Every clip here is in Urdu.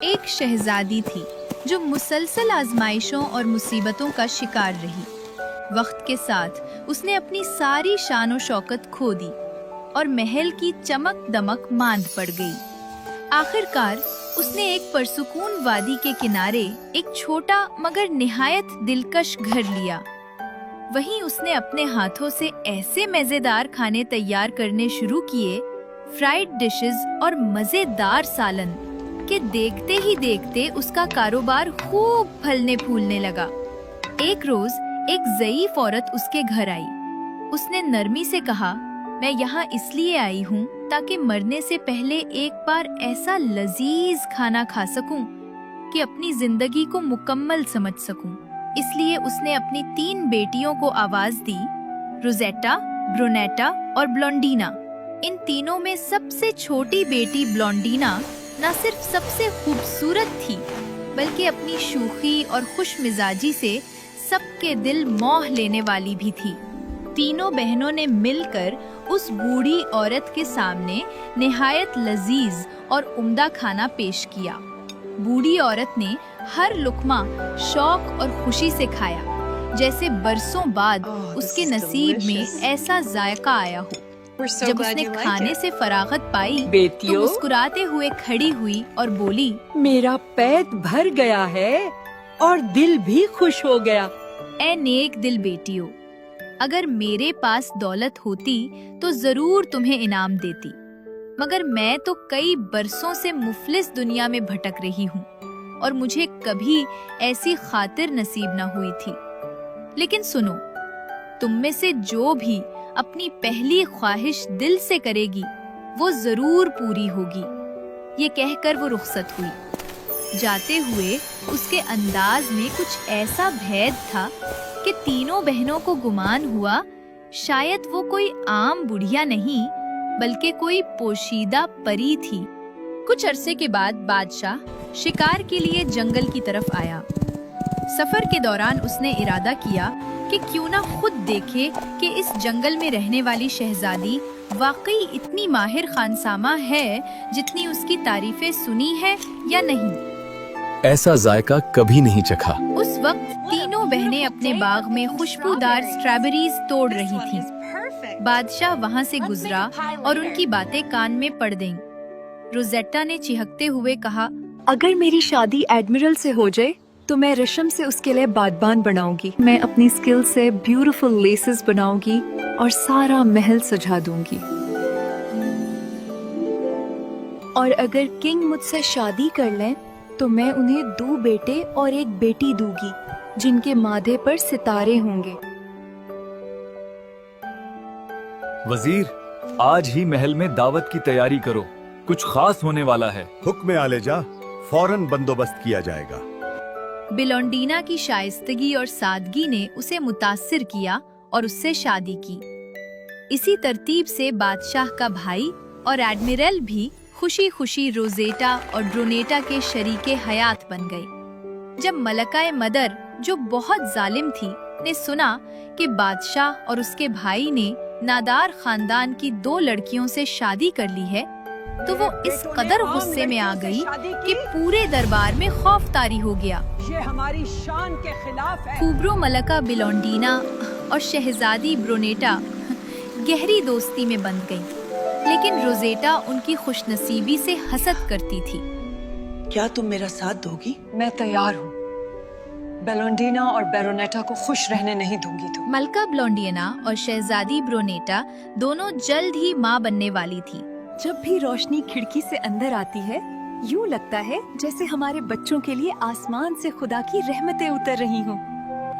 ایک شہزادی تھی جو مسلسل آزمائشوں اور مصیبتوں کا شکار رہی۔ وقت کے ساتھ اس نے اپنی ساری شان و شوکت کھو دی اور محل کی چمک دمک ماند پڑ گئی۔ آخرکار اس نے ایک پرسکون وادی کے کنارے ایک چھوٹا مگر نہایت دلکش گھر لیا۔ وہیں اس نے اپنے ہاتھوں سے ایسے مزیدار کھانے تیار کرنے شروع کیے، فرائیڈ ڈشز اور مزیدار سالن، کہ دیکھتے ہی دیکھتے اس کا کاروبار خوب پھلنے پھولنے لگا۔ ایک روز ایک ضعیف عورت اس کے گھر آئی۔ اس نے نرمی سے کہا، میں یہاں اس لیے آئی ہوں تاکہ مرنے سے پہلے ایک بار ایسا لذیذ کھانا کھا سکوں کہ اپنی زندگی کو مکمل سمجھ سکوں۔ اس لیے اس نے اپنی 3 بیٹیوں کو آواز دی، روزیٹا، برونیٹا اور بلونڈینا۔ ان تینوں میں سب سے چھوٹی بیٹی بلونڈینا نہ صرف سب سے خوبصورت تھی بلکہ اپنی شوخی اور خوش مزاجی سے سب کے دل موہ لینے والی بھی تھی۔ تینوں بہنوں نے مل کر اس بوڑھی عورت کے سامنے نہایت لذیذ اور عمدہ کھانا پیش کیا۔ بوڑھی عورت نے ہر لقمہ شوق اور خوشی سے کھایا، جیسے برسوں بعد اس کے نصیب میں ایسا ذائقہ آیا ہو۔ جب اس نے کھانے سے فراغت پائی تو مسکراتے ہوئے کھڑی ہوئی اور بولی، میرا پیٹ بھر گیا ہے اور دل بھی خوش ہو گیا۔ اے نیک دل بیٹیو، اگر میرے پاس دولت ہوتی تو ضرور تمہیں انعام دیتی، مگر میں تو کئی برسوں سے مفلس دنیا میں بھٹک رہی ہوں اور مجھے کبھی ایسی خاطر نصیب نہ ہوئی تھی۔ لیکن سنو، تم میں سے جو بھی اپنی پہلی خواہش دل سے کرے گی وہ ضرور پوری ہوگی۔ یہ کہہ کر وہ رخصت ہوئی۔ جاتے ہوئے اس کے انداز میں کچھ ایسا بھید تھا کہ تینوں بہنوں کو گمان ہوا شاید وہ کوئی عام بڑھیا نہیں بلکہ کوئی پوشیدہ پری تھی۔ کچھ عرصے کے بعد بادشاہ شکار کے لیے جنگل کی طرف آیا۔ سفر کے دوران اس نے ارادہ کیا کہ کیوں نہ خود دیکھے کہ اس جنگل میں رہنے والی شہزادی واقعی اتنی ماہر خانسامہ ہے جتنی اس کی تعریفیں سنی ہے یا نہیں۔ ایسا ذائقہ کبھی نہیں چکھا۔ اس وقت تینوں بہنیں اپنے باغ میں خوشبودار اسٹرابیریز توڑ رہی تھیں۔ بادشاہ وہاں سے گزرا اور ان کی باتیں کان میں پڑ گئیں۔ روزیٹا نے چہکتے ہوئے کہا، اگر میری شادی ایڈمرل سے ہو جائے تو میں ریشم سے اس کے لیے بادبان بناؤں گی۔ میں اپنی سکل سے بیوٹیفل لیسز بناؤں گی اور سارا محل سجا دوں گی۔ اور اگر کنگ مجھ سے شادی کر لیں تو میں انہیں 2 بیٹے اور 1 بیٹی دوں گی جن کے ماتھے پر ستارے ہوں گے۔ وزیر، آج ہی محل میں دعوت کی تیاری کرو، کچھ خاص ہونے والا ہے۔ حکم عالی جا، فوراً بندوبست کیا جائے گا۔ بلونڈینا کی شائستگی اور سادگی نے اسے متاثر کیا اور اس سے شادی کی۔ اسی ترتیب سے بادشاہ کا بھائی اور ایڈمرل بھی خوشی خوشی روزیٹا اور برونیٹا کے شریک حیات بن گئے۔ جب ملکہ مدر، جو بہت ظالم تھی، نے سنا کہ بادشاہ اور اس کے بھائی نے نادار خاندان کی 2 لڑکیوں سے شادی کر لی ہے تو وہ اس قدر غصے میں آ گئی کہ پورے دربار میں خوف طاری ہو گیا۔ یہ ہماری شان کے خلاف ہے۔ خوبرو ملکہ بلونڈینا اور شہزادی برونیٹا گہری دوستی میں بندھ گئیں، لیکن روزیٹا ان کی خوش نصیبی سے حسد کرتی تھی۔ کیا تم میرا ساتھ دو گی؟ میں تیار ہوں۔ بیلونڈینا اور بیرونیٹا کو خوش رہنے نہیں دوں گی تو۔ ملکہ بلونڈینا اور شہزادی برونیٹا دونوں جلد ہی ماں بننے والی تھی۔ جب بھی روشنی کھڑکی سے اندر آتی ہے یوں لگتا ہے جیسے ہمارے بچوں کے لیے آسمان سے خدا کی رحمتیں اتر رہی ہوں۔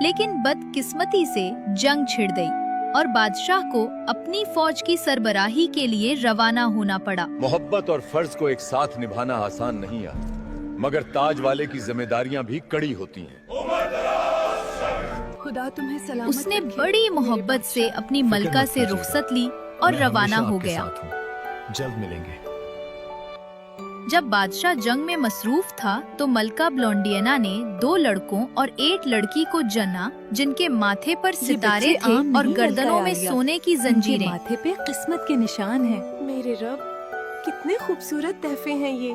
لیکن بدقسمتی سے جنگ چھڑ گئی اور بادشاہ کو اپنی فوج کی سربراہی کے لیے روانہ ہونا پڑا۔ محبت اور فرض کو ایک ساتھ نبھانا آسان نہیں ہے، مگر تاج والے کی ذمہ داریاں بھی کڑی ہوتی ہیں۔ خدا تمہیں سلامت اس نے رکھے۔ بڑی محبت سے اپنی ملکہ سے رخصت لی اور روانہ ہو گیا۔ جلد ملیں گے۔ جب بادشاہ جنگ میں مصروف تھا تو ملکہ بلونڈینا نے 2 لڑکوں اور 1 لڑکی کو جنا جن کے ماتھے پر ستارے تھے اور گردنوں میں سونے کی زنجیریں۔ ماتھے پہ قسمت کے نشان ہیں۔ میرے رب، کتنے خوبصورت تحفے ہیں یہ۔